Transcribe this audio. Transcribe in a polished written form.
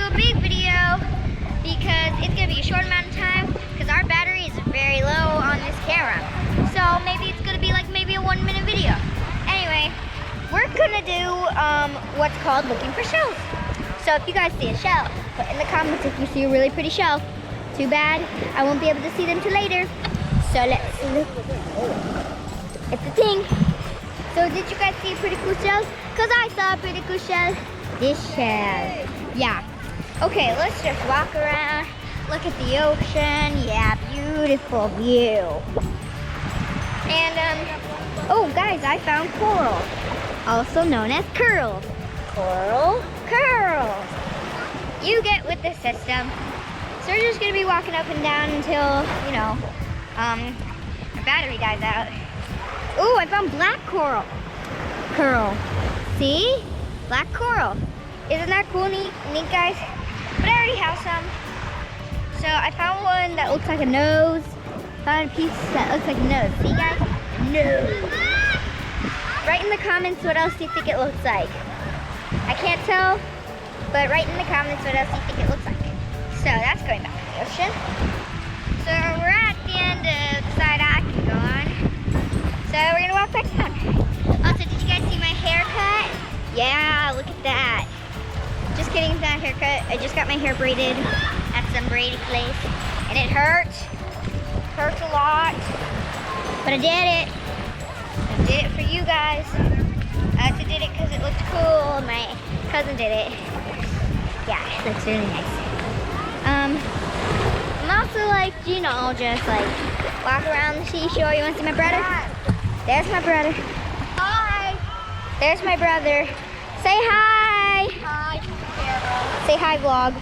do a big video because it's gonna be a short amount of time because our battery is very low on this camera. So maybe it's gonna be like maybe a 1-minute video. Anyway, we're gonna do what's called looking for shells. So if you guys see a shell, put in the comments if you see a really pretty shell. Too bad I won't be able to see them till later. So let's look. It's a thing. So did you guys see a pretty cool shell? Because I saw a pretty cool shell. This shell. Yeah. Okay, let's just walk around. Look at the ocean. Yeah, beautiful view. And, oh guys, I found coral. Also known as curls. Coral curls. You get with the system. So we're just gonna be walking up and down until, you know, our battery dies out. Ooh, I found black coral. See? Black coral. Isn't that cool, neat guys? But I already have some. So I found one that looks like a nose. Found a piece that looks like a nose. See guys? Nose. Write in the comments what else you think it looks like. I can't tell, but write in the comments what else you think it looks like. So that's going back to the ocean. So we're at the end of the side I can go on. So we're gonna walk back down. Also, did you guys see my haircut? Yeah, look at that. Just kidding, it's not a haircut. I just got my hair braided at some braiding place. And it hurts. Hurts a lot. But I did it. I did it for you guys. I also did it because it looked cool. My cousin did it. Yeah, it looks really nice. I'm also like, you know, just like walk around the seashore. You want to see my brother? There's my brother. Hi. There's my brother. Say hi. Hi. Say hi, vlog.